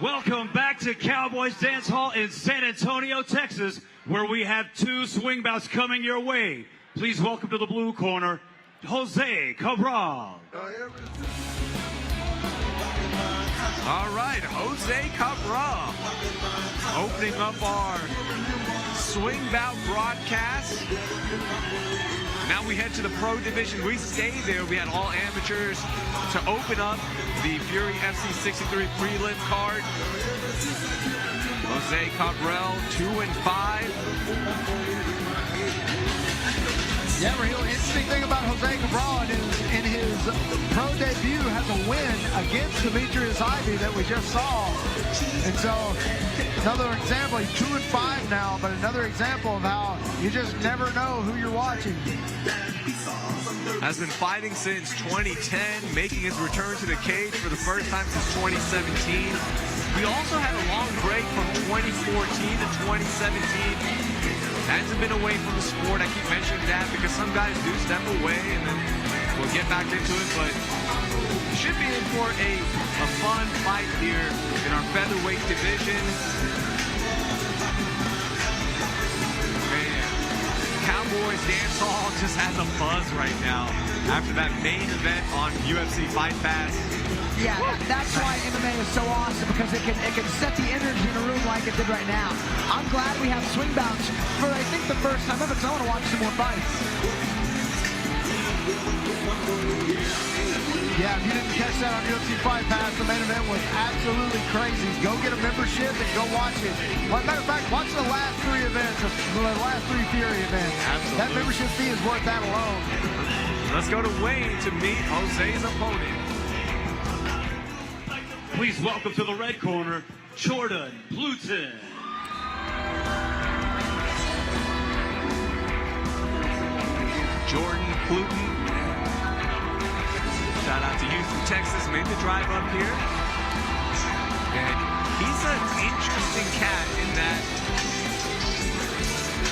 Welcome back to Cowboys Dancehall in San Antonio, Texas, where we have two swing bouts coming your way. Please welcome to the blue corner, Jose Cabral. All right, Jose Cabral opening up our swing bout broadcast. Now we head to the pro division. We stayed there. We had all amateurs to open up the Fury FC 63 prelim card. Jose Cabral, 2-5. Yeah, real interesting thing about Jose Cabral in his pro debut has a win against Demetrius Ivy that we just saw. And so, another example, he's 2-5 now, but another example of how you just never know who you're watching. Has been fighting since 2010, making his return to the cage for the first time since 2017. We also had a long break from 2014 to 2017. Hasn't been away from the sport. I keep mentioning that because some guys do step away and then we'll get back into it, but should be in for a fun fight here in our featherweight division. Man, Cowboys Dancehall just has a buzz right now after that main event on UFC Fight Pass. Yeah, that's why MMA is so awesome, because it can set the energy in a room like it did right now. I'm glad we have swing bouts for, I think, the first time ever, because I want to watch some more fights. Yeah, if you didn't catch that on UFC Fight Pass, the main event was absolutely crazy. Go get a membership and go watch it. Well, as a matter of fact, watch the last three events, the last three Fury events. Absolutely. That membership fee is worth that alone. Let's go to Wayne to meet Jose's opponent. Please welcome to the red corner, Jordan Bluton. Jordan Bluton. Shout out to Houston, Texas. Made the drive up here. And he's an interesting cat in that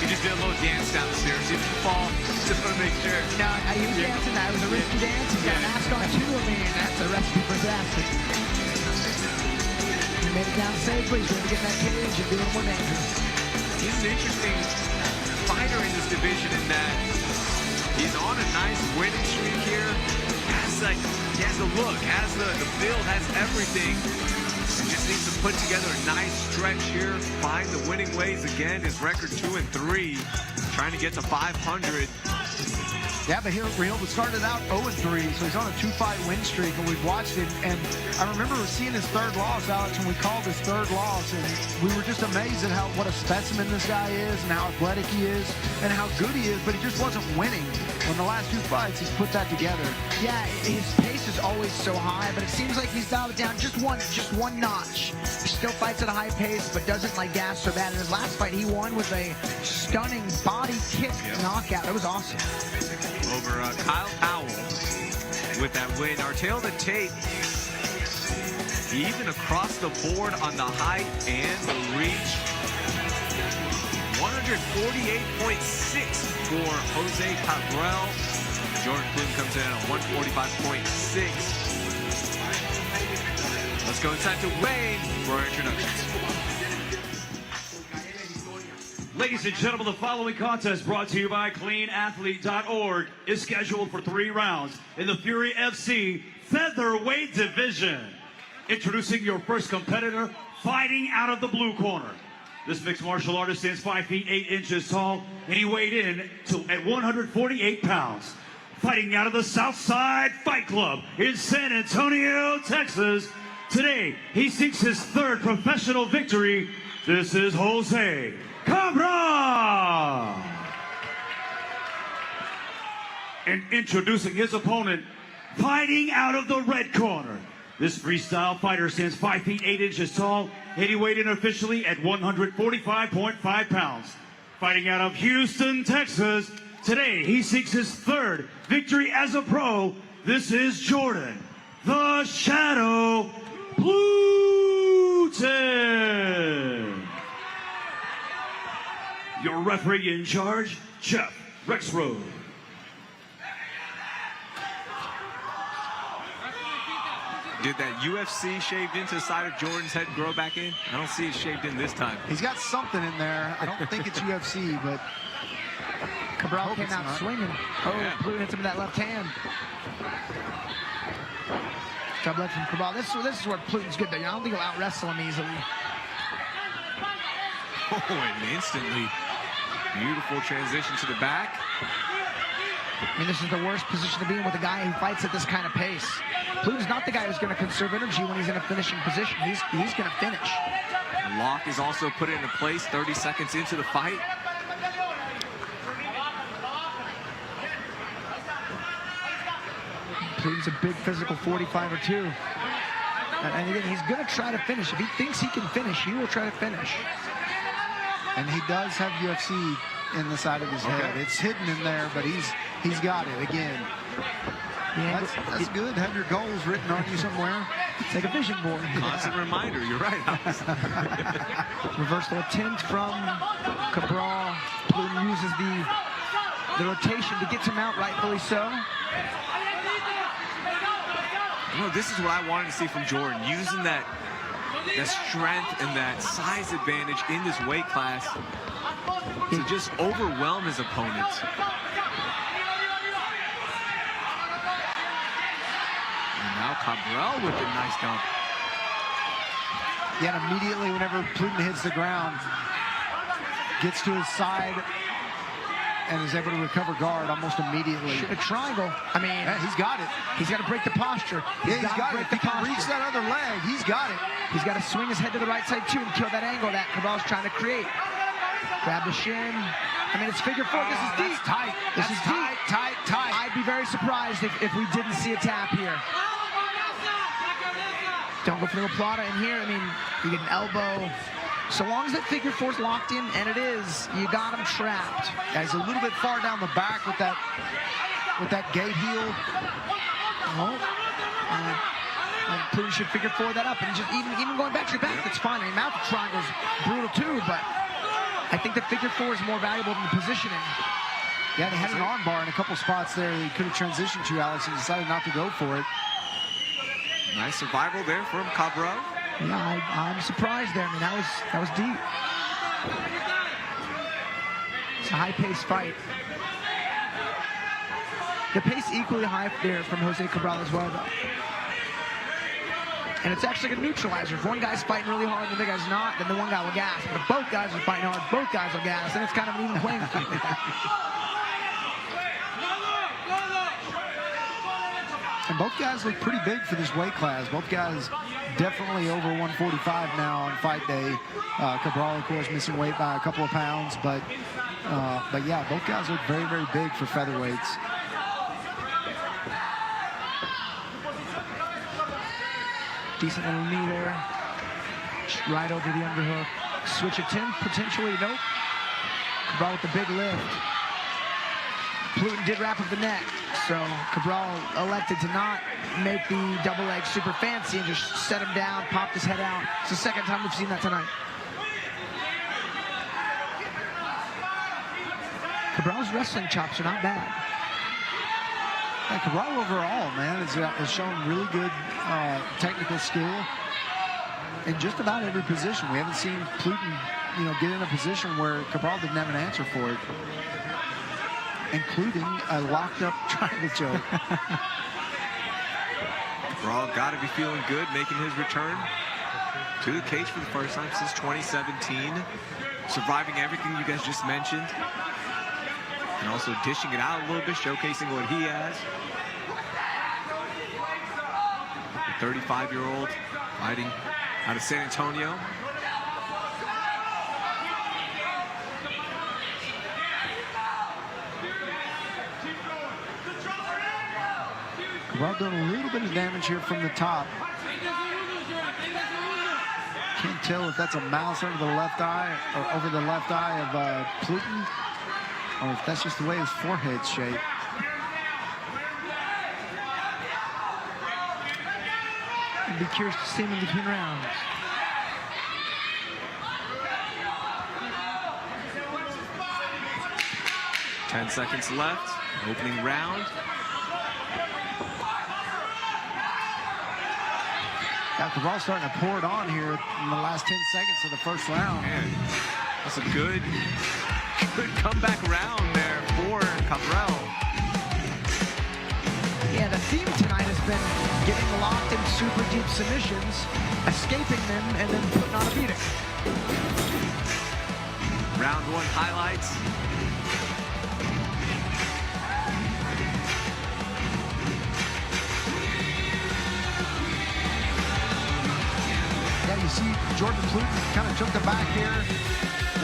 he just did a little dance downstairs. He didn't fall. Just want to make sure. No, he was dancing. That was a risky dance. He's got a mask on too. I mean, that's a recipe for disaster. He made it down safely. He's going to get in that cage and do it more dangerous. He's an interesting fighter in this division in that he's on a nice winning streak here. He has the look, has the build, has everything. He just needs to put together a nice stretch here, find the winning ways again. His record 2-3, trying to get to 500. Yeah, but here we started out 0-3, so he's on a 2-fight win streak, and we've watched it. And I remember seeing his third loss, Alex, when we called his third loss, and we were just amazed at what a specimen this guy is, and how athletic he is, and how good he is. But he just wasn't winning. When the last two fights, he's put that together. Yeah, his pace is always so high, but it seems like he's dialed it down just one notch. He still fights at a high pace, but doesn't like gas so bad. In his last fight, he won with a stunning body kick knockout. It was awesome. Over Kyle Powell with that win. Our tail of the tape, even across the board on the height and the reach. 148.6 for Jose Cabral. Jordan Bluton comes in at 145.6. Let's go inside to Wayne for our introductions. Ladies and gentlemen, the following contest, brought to you by CleanAthlete.org, is scheduled for 3 rounds in the Fury FC featherweight division. Introducing your first competitor, fighting out of the blue corner. This mixed martial artist stands 5 feet 8 inches tall, and he weighed in at 148 pounds. Fighting out of the Southside Fight Club in San Antonio, Texas. Today, he seeks his 3rd professional victory. This is Jose Cabral. And introducing his opponent, fighting out of the red corner. This freestyle fighter stands 5 feet 8 inches tall, and he weighed in officially at 145.5 pounds. Fighting out of Houston, Texas. Today, he seeks his 3rd victory as a pro. This is Jordan, the Shadow Bluton. Your referee in charge, Jeff Rexroad. Did that UFC shaved into the side of Jordan's head grow back in? I don't see it shaved in this time. He's got something in there. I don't think it's UFC, but Cabral came out swinging. Oh, Yeah. Pluten hits him with that left hand. Top left from Cabral. This is where Pluten's good, though. I don't think he'll out-wrestle him easily. Oh, and instantly, beautiful transition to the back. I mean, this is the worst position to be in with a guy who fights at this kind of pace. Pluten's not the guy who's going to conserve energy when he's in a finishing position. He's going to finish. The lock is also put into place 30 seconds into the fight. Pluten's a big physical 45 or 2. And again, he's going to try to finish. If he thinks he can finish, he will try to finish. And he does have UFC in the side of his head. It's hidden in there, but he's got it again. Yeah, That's good. Have your goals written on you somewhere. It's like a vision board. Constant reminder, you're right. Reversal attempt from Cabral. Pluten uses the rotation to get him out, rightfully so. You know, this is what I wanted to see from Jordan, using that strength and that size advantage in this weight class to just overwhelm his opponents. And now Cabral with a nice dump. Yeah, and immediately whenever Pluten hits the ground, gets to his side and is able to recover guard almost immediately. A triangle. I mean, Yeah, he's got it. he's got to break the posture. He's got it. break If he the can reach posture. that other leg, he's got it. He's got to swing his head to the right side, too, and kill that angle that Cabral's trying to create. Grab the shin. I mean, it's figure 4. This is deep. Tight. This is tight, deep. tight. I'd be very surprised if we didn't see a tap here. Don't go for the plata in here. I mean, you get an elbow. So long as that figure 4's locked in, and it is, you got him trapped. Yeah, he's a little bit far down the back with that gate heel. Oh. And Pluten should figure 4 that up. And just even going back to your back, that's fine. I mean, mouth triangle's brutal too, but I think the figure 4 is more valuable than the positioning. Yeah, they had an arm bar in a couple spots there he could have transitioned to, Alex, and decided not to go for it. Nice survival there from Cabral. Yeah, I'm surprised there. I mean, that was deep. It's a high-paced fight. The pace equally high there from Jose Cabral as well, though. And it's actually a neutralizer. If one guy's fighting really hard and the other guy's not, then the one guy will gas. But if both guys are fighting hard, both guys will gas. Then it's kind of an even playing field. And both guys look pretty big for this weight class. Both guys definitely over 145 now on fight day. Cabral, of course, missing weight by a couple of pounds, but yeah, both guys look very, very big for featherweights. Decent little knee there. Just right over the underhook. Switch attempt, potentially, nope. Cabral with the big lift. Pluten did wrap up the neck, so Cabral elected to not make the double leg super fancy and just set him down, popped his head out. It's the second time we've seen that tonight. Cabral's wrestling chops are not bad. Yeah, Cabral overall, man, has shown really good technical skill in just about every position. We haven't seen Pluten, get in a position where Cabral didn't have an answer for it, including a locked-up triangle choke. Cabral got to be feeling good, making his return to the cage for the first time since 2017, surviving everything you guys just mentioned. And also dishing it out a little bit, showcasing what he has. The 35-year-old fighting out of San Antonio. Cabral doing a little bit of damage here from the top. Can't tell if that's a mouse under the left eye or over the left eye of Pluten, or if that's just the way his forehead's shaped. I'd be curious to see him in between rounds. Ten seconds left, opening round. Yeah, Cabral's starting to pour it on here in the last 10 seconds of the first round. Man, that's a good comeback round there for Cabral. Yeah, the theme tonight has been getting locked in super deep submissions, escaping them, and then putting on a beating. Round 1 highlights. Yeah, you see Jordan Pluton kind of took the back here,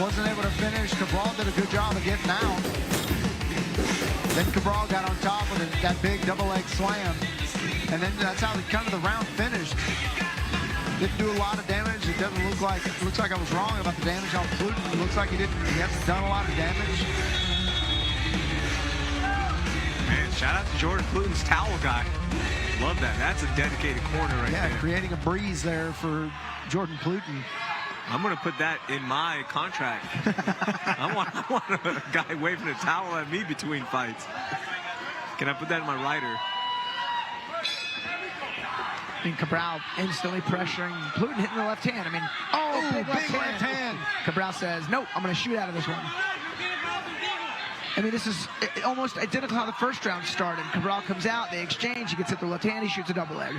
wasn't able to finish. Cabral did a good job of getting out. Then Cabral got on top with that big double leg slam. And then that's how kind of the round finished. Didn't do a lot of damage. It doesn't look like, it looks like I was wrong about the damage on Pluton. It looks like he hasn't done a lot of damage. Man, shout out to Jordan Pluton's towel guy. Love that. That's a dedicated corner right there. Yeah, creating a breeze there for Jordan Pluton. I'm going to put that in my contract. I want a guy waving a towel at me between fights. Can I put that in my rider? I mean, Cabral instantly pressuring Pluton, hitting the left hand. I mean, big left hand. Cabral says, nope, I'm going to shoot out of this one. I mean, this is almost identical how the first round started. Cabral comes out, they exchange, he gets hit the left hand, he shoots a double leg.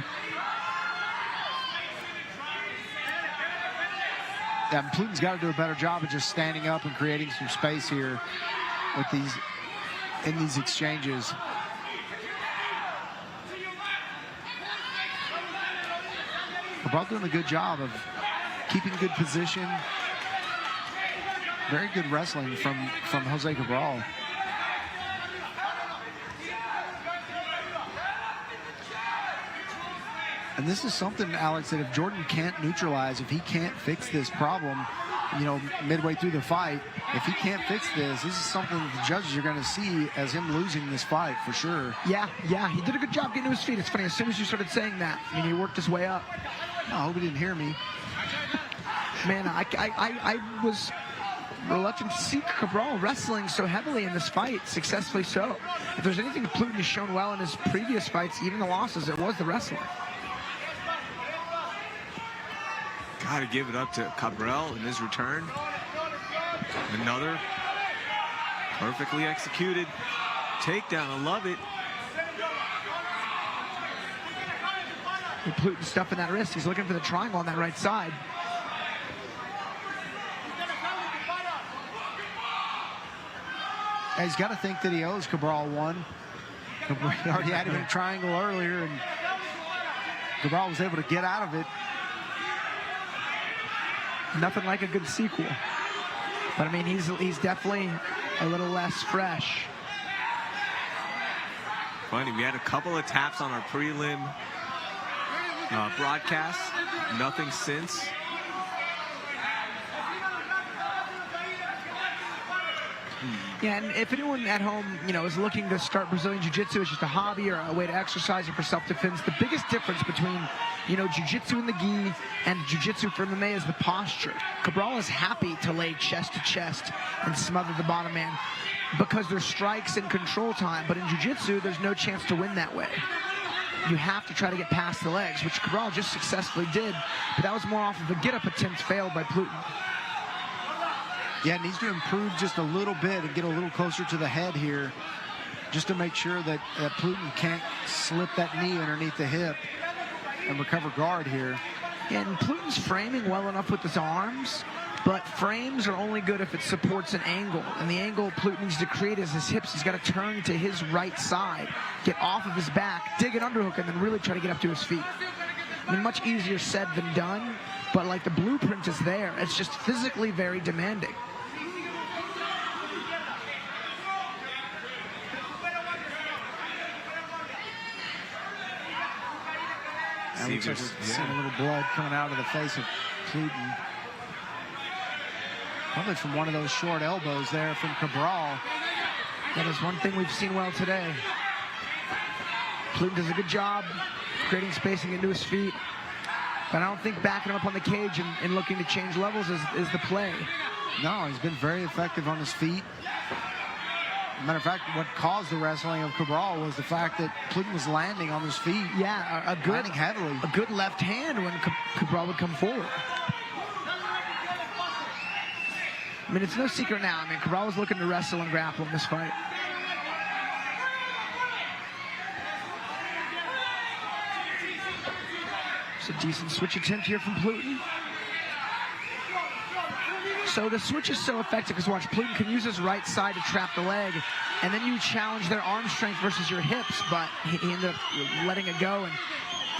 Yeah, and Pluton's got to do a better job of just standing up and creating some space here with in these exchanges. Cabral doing a good job of keeping good position. Very good wrestling from Jose Cabral. And this is something, Alex, that if Jordan can't neutralize, if he can't fix this problem, you know, midway through the fight, if he can't fix this is something that the judges are going to see as him losing this fight for sure. Yeah, he did a good job getting to his feet. It's funny, as soon as you started saying that, I mean, he worked his way up. I hope he didn't hear me. Man, I was reluctant to see Cabral wrestling so heavily in this fight, successfully so. If there's anything Pluton has shown well in his previous fights, even the losses, it was the wrestling. Got to give it up to Cabral in his return. Another perfectly executed takedown. I love it. Pluton stuffing that wrist. He's looking for the triangle on that right side. He's got to think that he owes Cabral one. He already had him in a triangle earlier, and Cabral was able to get out of it. Nothing like a good sequel. But I mean, he's definitely a little less fresh. Funny, we had a couple of taps on our prelim broadcast. Nothing since. Yeah, and if anyone at home, you know, is looking to start Brazilian Jiu-Jitsu as just a hobby or a way to exercise or for self-defense, the biggest difference between, you know, Jiu-Jitsu in the gi and Jiu-Jitsu for MMA is the posture. Cabral is happy to lay chest to chest and smother the bottom man because there's strikes and control time, but in Jiu-Jitsu, there's no chance to win that way. You have to try to get past the legs, which Cabral just successfully did, but that was more off of a get-up attempt failed by Pluton. Yeah, needs to improve just a little bit and get a little closer to the head here, just to make sure that Pluton can't slip that knee underneath the hip and recover guard here. Yeah, and Pluton's framing well enough with his arms, but frames are only good if it supports an angle. And the angle Pluton needs to create is his hips. He's got to turn to his right side, get off of his back, dig an underhook, and then really try to get up to his feet. I mean, much easier said than done, but like the blueprint is there. It's just physically very demanding. It looks like we're seeing a little blood coming out of the face of Pluton. Probably from one of those short elbows there from Cabral. That is one thing we've seen well today. Pluton does a good job creating spacing into his feet. But I don't think backing him up on the cage and looking to change levels is the play. No, he's been very effective on his feet. Matter of fact, what caused the wrestling of Cabral was the fact that Pluton was landing on his feet. Yeah, landing heavily. A good left hand when Cabral would come forward. I mean, it's no secret now. I mean, Cabral was looking to wrestle and grapple in this fight. It's a decent switch attempt here from Pluton. So the switch is so effective because watch, Pluton can use his right side to trap the leg, and then you challenge their arm strength versus your hips, but he ended up letting it go,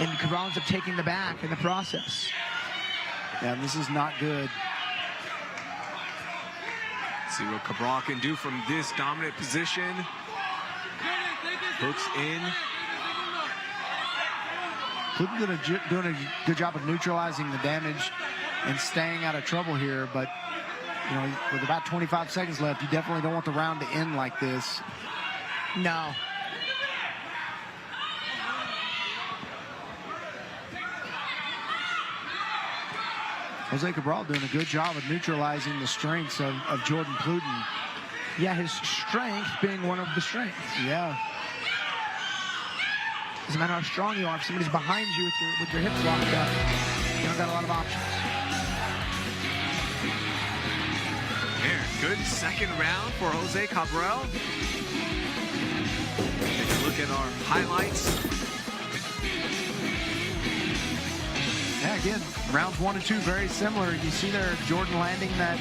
and Cabral ends up taking the back in the process. Yeah, this is not good. See what Cabral can do from this dominant position. Hooks in. Pluton doing a good job of neutralizing the damage and staying out of trouble here, but you know, with about 25 seconds left, you definitely don't want the round to end like this. No. Jose Cabral doing a good job of neutralizing the strengths of Jordan Pluton. Yeah, his strength being one of the strengths. Yeah. Doesn't matter how strong you are, if somebody's behind you with your hips locked up, you don't got a lot of options. Good second round for Jose Cabral. Take a look at our highlights. Yeah, again, rounds 1 and 2 very similar. You see there Jordan landing that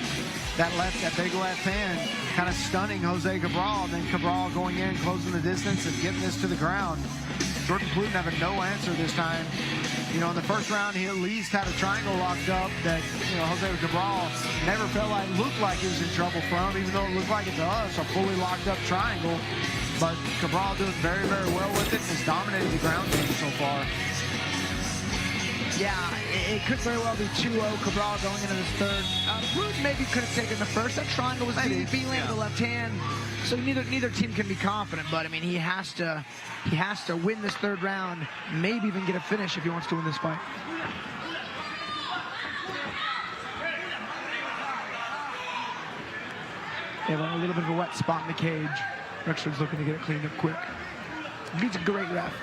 big left hand, kind of stunning Jose Cabral, and then Cabral going in, closing the distance and getting this to the ground. Jordan Pluton having no answer this time. You know, in the first round, he at least had a triangle locked up that, you know, Jose Cabral never looked like he was in trouble from, even though it looked like it to us, a fully locked up triangle. But Cabral doing very, very well with it and has dominated the ground game so far. Yeah, it could very well be 2-0 Cabral going into this third. Pluton maybe could have taken the first. That triangle was being landed the left hand. So neither team can be confident, but I mean he has to win this third round, maybe even get a finish if he wants to win this fight. They have a little bit of a wet spot in the cage. Rexford's looking to get it cleaned up quick. Beats a great ref.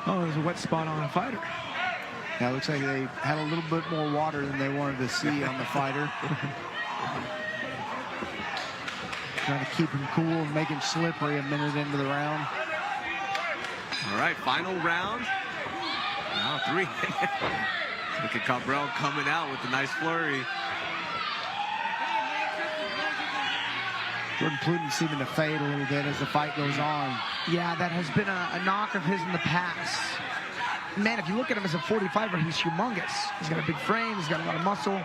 Oh, there's a wet spot on a fighter. Yeah, it looks like they had a little bit more water than they wanted to see on the fighter. Trying to keep him cool and make him slippery a minute into the round. All right, final round. Now 3. Look at Cabral coming out with a nice flurry. Jordan Pluton seeming to fade a little bit as the fight goes on. Yeah, that has been a knock of his in the past. Man, if you look at him as a 45er, he's humongous. He's got a big frame, he's got a lot of muscle.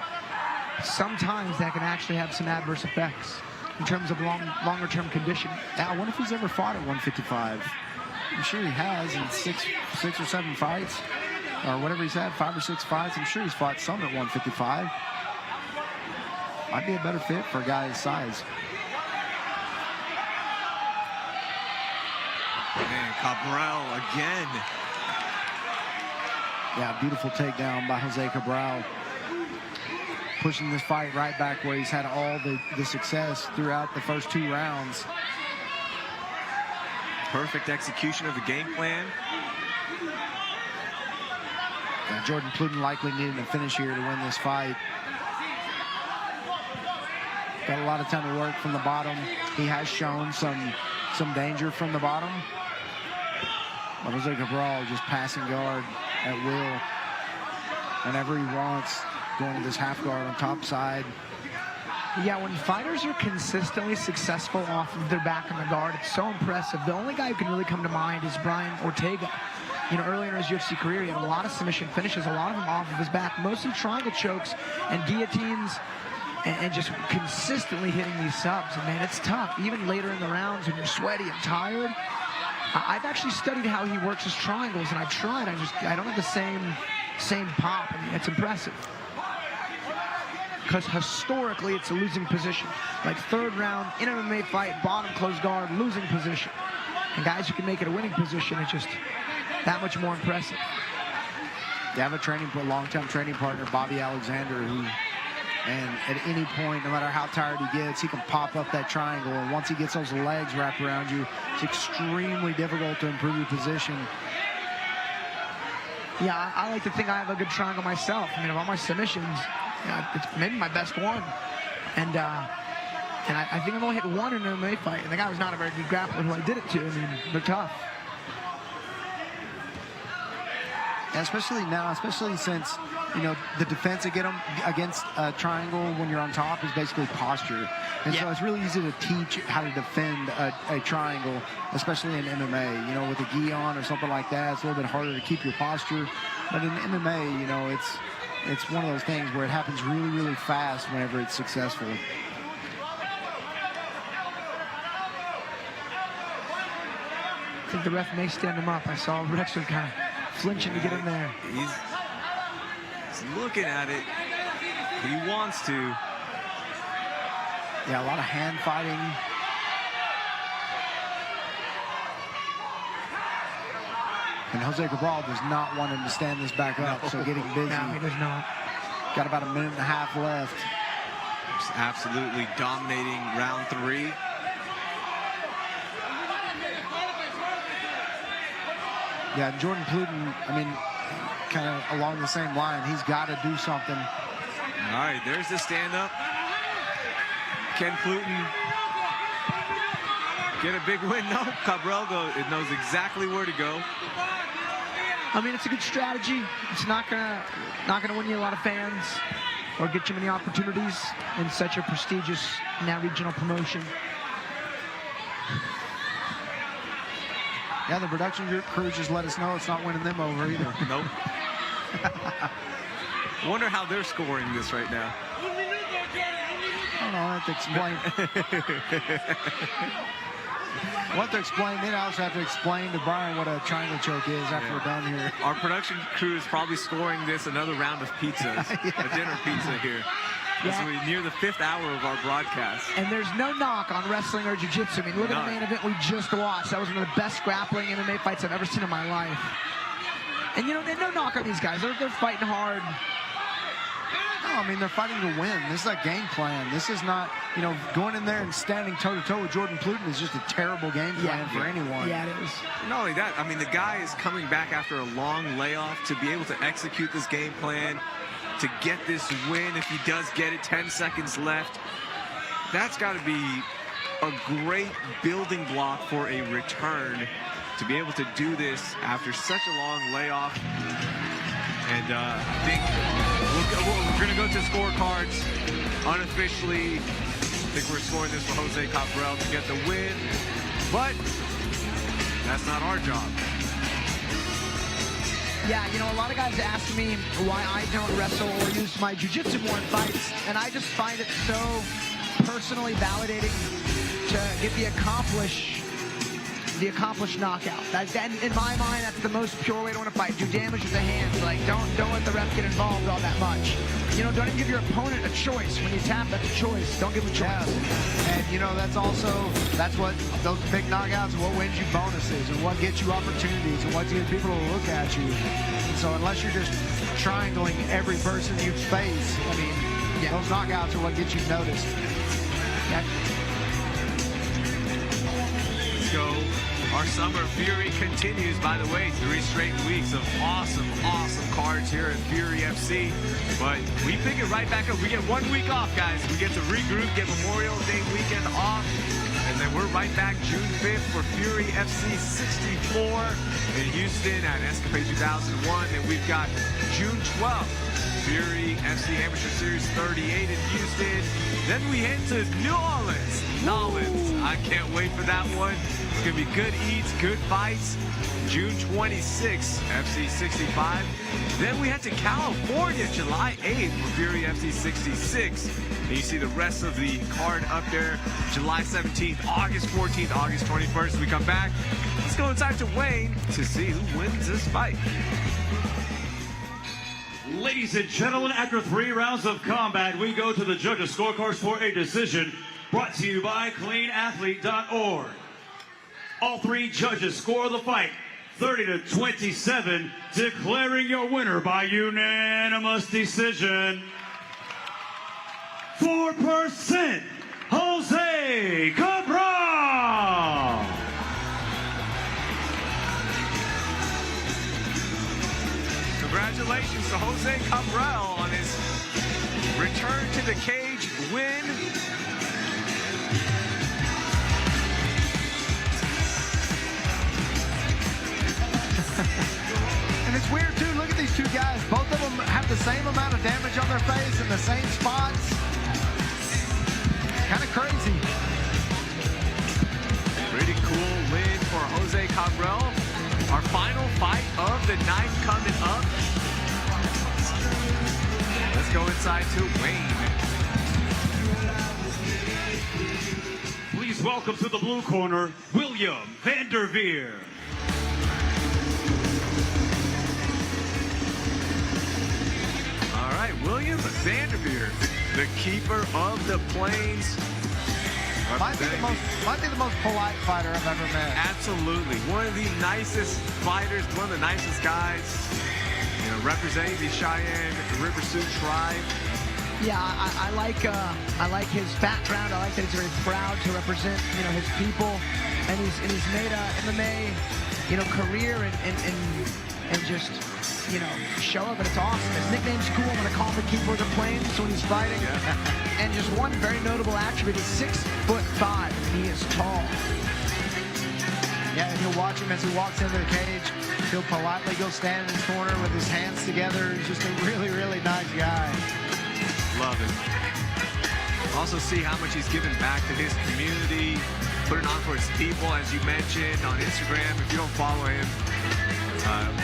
Sometimes that can actually have some adverse effects in terms of longer-term conditioning. I wonder if he's ever fought at 155. I'm sure he has in six or 7 fights, or whatever he's had, 5 or 6 fights. I'm sure he's fought some at 155. Might be a better fit for a guy his size. Man, Cabral again. Yeah, beautiful takedown by Jose Cabral. Pushing this fight right back where he's had all the success throughout the first 2 rounds. Perfect execution of the game plan. Yeah, Jordan Pluton likely needing a finish here to win this fight. Got a lot of time to work from the bottom. He has shown some danger from the bottom. But Jose Cabral just passing guard at will. Whenever he wants, going to this half guard on top side. Yeah, when fighters are consistently successful off of their back on the guard, it's so impressive. The only guy who can really come to mind is Brian Ortega. You know, earlier in his UFC career, he had a lot of submission finishes, a lot of them off of his back, mostly triangle chokes and guillotines, and just consistently hitting these subs. And man, it's tough. Even later in the rounds when you're sweaty and tired. I've actually studied how he works his triangles, and I've tried. I don't have the same pop. I mean, it's impressive. Because historically, it's a losing position. Like third round, in an MMA fight, bottom closed guard, losing position. And guys who can make it a winning position, it's just that much more impressive. They have a long-time training partner, Bobby Alexander, who And at any point, no matter how tired he gets, he can pop up that triangle. And once he gets those legs wrapped around you, it's extremely difficult to improve your position. Yeah, I like to think I have a good triangle myself. I mean, of all my submissions, it's maybe my best one. And I think I've only hit one in an MMA fight. And the guy was not a very good grappler who I did it to. I mean, they're tough. Yeah, especially now, especially since, you know, the defense against a triangle when you're on top is basically posture. And so it's really easy to teach how to defend a triangle, especially in MMA. You know, with a gi on or something like that, it's a little bit harder to keep your posture. But in MMA, you know, it's one of those things where it happens really, really fast whenever it's successful. I think the ref may stand him up. I saw Rexford kind of flinching to get in there. He's looking at it. He wants to. Yeah, a lot of hand fighting. And Jose Cabral does not want him to stand this back up, so getting busy. No, he does not. Got about a minute and a half left. Just absolutely dominating round 3. Yeah, Jordan Pluten, I mean, kind of along the same line. He's got to do something. All right, there's the stand-up. Can Pluten get a big win? No, Cabral knows exactly where to go. I mean, it's a good strategy. It's not gonna win you a lot of fans or get you many opportunities in such a prestigious now regional promotion. Yeah, the production crew just let us know it's not winning them over either. Nope. Wonder how they're scoring this right now. I don't know, I have to explain. I want to explain, then I also have to explain to Brian what a triangle choke is after we're done here. Our production crew is probably scoring this another round of pizzas, a dinner pizza here. As we near the 5th hour of our broadcast. And there's no knock on wrestling or jiu-jitsu. I mean, look at the main event we just watched. That was one of the best grappling MMA fights I've ever seen in my life. And, you know, there's no knock on these guys. They're fighting hard. No, I mean, they're fighting to win. This is a game plan. This is not, you know, going in there and standing toe-to-toe with Jordan Pluten is just a terrible game plan for anyone. Yeah, it is. Not only that, I mean, the guy is coming back after a long layoff to be able to execute this game plan, to get this win. If he does get it, 10 seconds left. That's got to be a great building block for a return to be able to do this after such a long layoff. And I think we're going to go to scorecards unofficially. I think we're scoring this for Jose Cabral to get the win, but that's not our job. Yeah, you know, a lot of guys ask me why I don't wrestle or use my jiu-jitsu more in fights, and I just find it so personally validating to get the accomplished knockout. And in my mind, that's the most pure way to win a fight. Do damage with the hands. Like, don't let the ref get involved all that much. You know, don't even give your opponent a choice. When you tap, that's a choice. Don't give them a choice. Yeah. And, you know, that's what those big knockouts, what wins you bonuses and what gets you opportunities and what gets people to look at you. And so unless you're just triangling every person you face, I mean, those knockouts are what get you noticed. Yeah. Let's go. Our Summer Fury continues, by the way. 3 straight weeks of awesome cards here at Fury FC. But we pick it right back up. We get 1 week off, guys. We get to regroup, get Memorial Day weekend off. And then we're right back June 5th for Fury FC 64 in Houston at Escapade 2001. And we've got June 12th, Fury FC Amateur Series 38 in Houston. Then we head to New Orleans. I can't wait for that one. It's going to be good eats, good fights. June 26th, FC 65. Then we head to California, July 8th for Fury FC 66. And you see the rest of the card up there. July 17th, August 14th, August 21st. We come back. Let's go inside to Wayne to see who wins this fight. Ladies and gentlemen, after 3 rounds of combat, we go to the judges' scorecards for a decision brought to you by CleanAthlete.org. All 3 judges score the fight 30-27, declaring your winner by unanimous decision. 4%, Jose Cabral. Congratulations to Jose Cabral on his return to the cage win. And it's weird, too. Look at these two guys. Both of them have the same amount of damage on their face in the same spots. Kind of crazy. Pretty cool win for Jose Cabral. Our final fight of the night coming up. Let's go inside to Wayne. Please welcome to the blue corner, William Vanderveer. All right, William Vanderveer, the keeper of the Plains. Might be the most polite fighter I've ever met. Absolutely. One of the nicest fighters, one of the nicest guys, you know, representing the Cheyenne River Sioux tribe. Yeah, I like his background. I like that he's very proud to represent, you know, his people, and he's made a MMA, you know, career and just, you know, show up, and it's awesome. His nickname's cool. I'm gonna call him the Keeper of the Plains when he's fighting. Yeah. And just one very notable attribute is 6'5", and he is tall. Yeah, and you'll watch him as he walks into the cage. He'll politely go stand in his corner with his hands together. He's just a really, really nice guy. Love it. Also see how much he's given back to his community, putting on for his people, as you mentioned, on Instagram. If you don't follow him,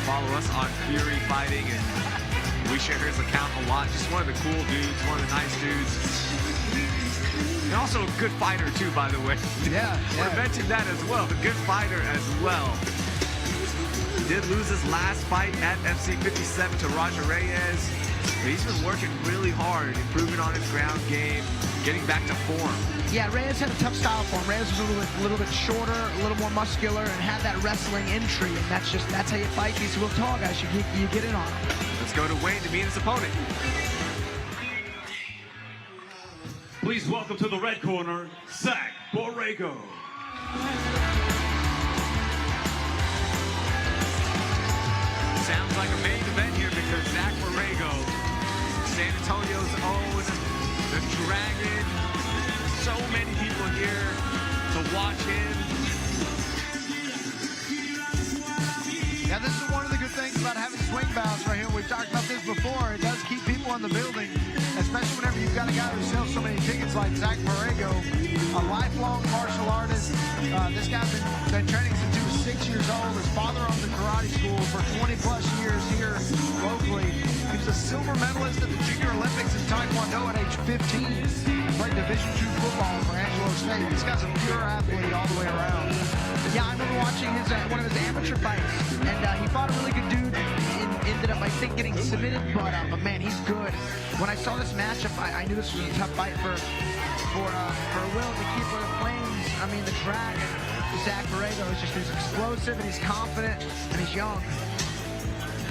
follow us on Fury Fighting, and we share his account a lot. Just one of the cool dudes, one of the nice dudes. And also a good fighter, too, by the way. Yeah. I mentioned that as well. A good fighter as well. Did lose his last fight at FC 57 to Roger Reyes. But he's been working really hard, improving on his ground game, getting back to form. Yeah, Reyes had a tough style for him. Reyes was a little bit shorter, a little more muscular, and had that wrestling entry. And that's how you fight these real tall guys. You get in on them. Let's go to Wayne to meet his opponent. Please welcome to the red corner, Zach Borrego. Sounds like a main event here because Zach Borrego, San Antonio's own, the Dragon. So many people here to watch him. Yeah, this is one of the good things about having swing bouts right here. We've talked about this before. It does keep people in the building, especially whenever you've got a guy who sells so many tickets like Zach Borrego, a lifelong martial artist. This guy's been training since he was 6 years old. His father owns a karate school for 20-plus years here locally. He was a silver medalist at the Junior Olympics in Taekwondo at age 15. Played Division II football for Angelo State. This guy's a pure athlete all the way around. Yeah, I remember watching one of his amateur fights, and he fought a really good dude. Ended up, I think, getting submitted, but man, he's good. When I saw this matchup, I knew this was a tough fight for Will, the Keeper of the Plains. I mean, the Dragon, Zach Borrego, he's explosive, and he's confident, and he's young,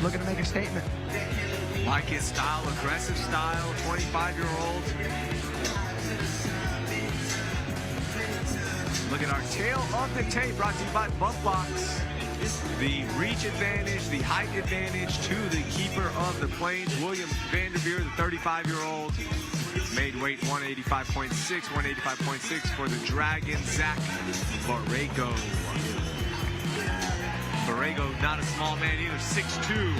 looking to make a statement. Like his style, aggressive style, 25-year-old. Look at our tail of the tape, brought to you by Bump Box. The reach advantage, the height advantage to the Keeper of the Plains, William Vanderveer, the 35-year-old. Made weight 185.6, 185.6 for the Dragon, Zach Borrego. Borrego, not a small man either, 6'2".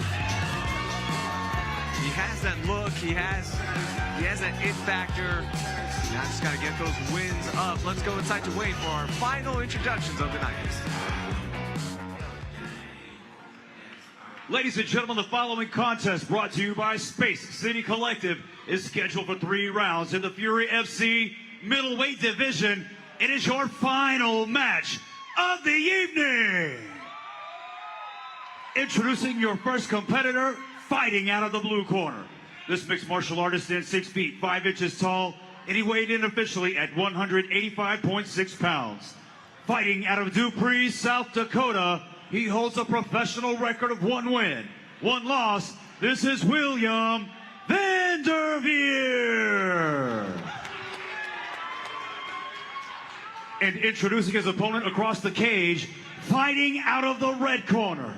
He has that look, he has that it factor. Now just got to get those wins up. Let's go inside to Wayne for our final introductions of the night. Ladies and gentlemen, the following contest brought to you by Space City Collective is scheduled for 3 rounds in the Fury FC middleweight division. It is your final match of the evening. Introducing your first competitor, fighting out of the blue corner. This mixed martial artist stands 6 feet 5 inches tall, and he weighed in officially at 185.6 pounds. Fighting out of Dupree, South Dakota, he holds a professional record of 1 win, 1 loss. This is William Vanderveer. And introducing his opponent across the cage, fighting out of the red corner.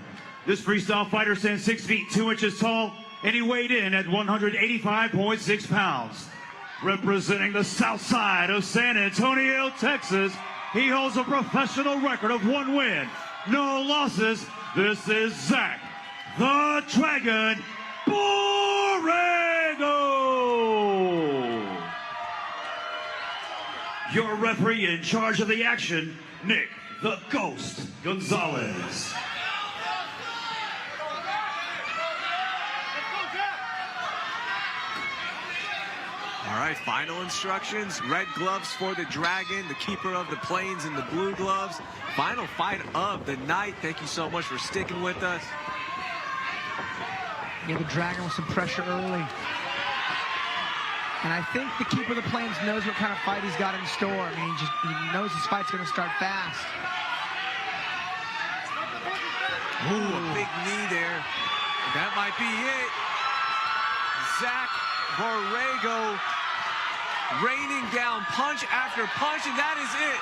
This freestyle fighter stands 6 feet 2 inches tall, and he weighed in at 185.6 pounds. Representing the south side of San Antonio, Texas, he holds a professional record of 1 win, no losses. This is Zach the Dragon Borrego. Your referee in charge of the action, Nick the Ghost Gonzalez. All right, final instructions. Red gloves for the Dragon, the keeper of the plains in the blue gloves. Final fight of the night. Thank you so much for sticking with us. Yeah, the Dragon with some pressure early. And I think the keeper of the plains knows what kind of fight he's got in store. I mean, he knows this fight's going to start fast. Ooh, a big knee there. That might be it. Zach Borrego raining down punch after punch, and that is it.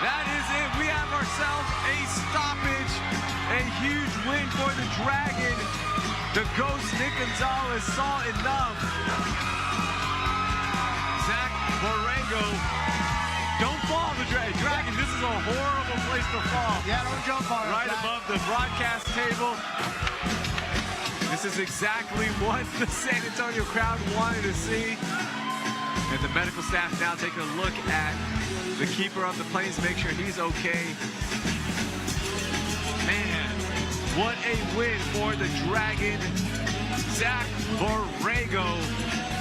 That is it. We have ourselves a stoppage. A huge win for the Dragon. The Ghost Nick Gonzalez saw enough. Zach Borrego, don't fall, the Dragon. This is a horrible place to fall. Yeah, don't jump on it. Right above the broadcast table. This is exactly what the San Antonio crowd wanted to see. And the medical staff now taking a look at the keeper of the plains, make sure he's okay. Man, what a win for the Dragon. Zach Borrego.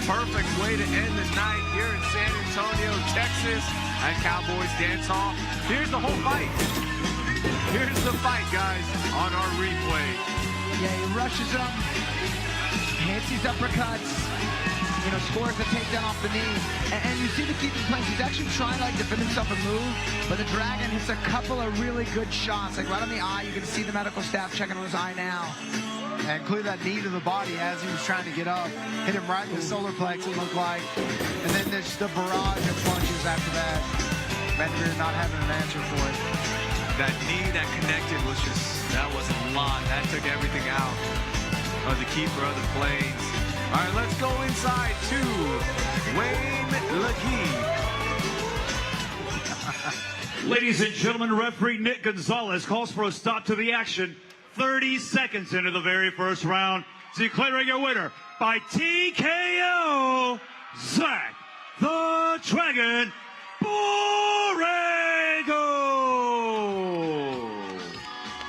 Perfect way to end the night here in San Antonio, Texas at Cowboys Dancehall. Here's the whole fight. Here's the fight, guys, on our replay. Yeah, he rushes him, hits these uppercuts, you know, scores the takedown off the knee. And you see the keeping place. He's actually trying to like defend himself and move, but the Dragon hits a couple of really good shots, like right on the eye. You can see the medical staff checking on his eye now. And include that knee to the body as he was trying to get up. Hit him right in the solar plex, it looked like. And then there's the barrage of punches after that. Vanderveer not having an answer for it. That knee that connected was just, that was a lot. That took everything out of the keeper of the plains. All right, let's go inside to Wayne LeGee. Ladies and gentlemen, referee Nick Gonzalez calls for a stop to the action. 30 seconds into the very first round, declaring your winner by TKO, Zach the Dragon Borrego.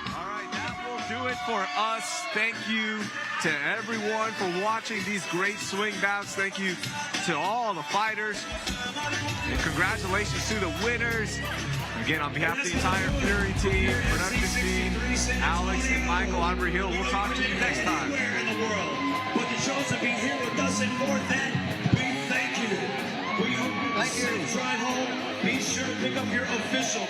All right, that will do it for us. Thank you to everyone for watching these great swing bouts. Thank you to all the fighters. And congratulations to the winners. Again, on behalf of the entire Fury team, production team, Alex and Michael, I'm Hill. We'll talk to you next time. In the world, but the shows to be here with us and for that, we thank you. We hope you have a safe drive home. Be sure to pick up your official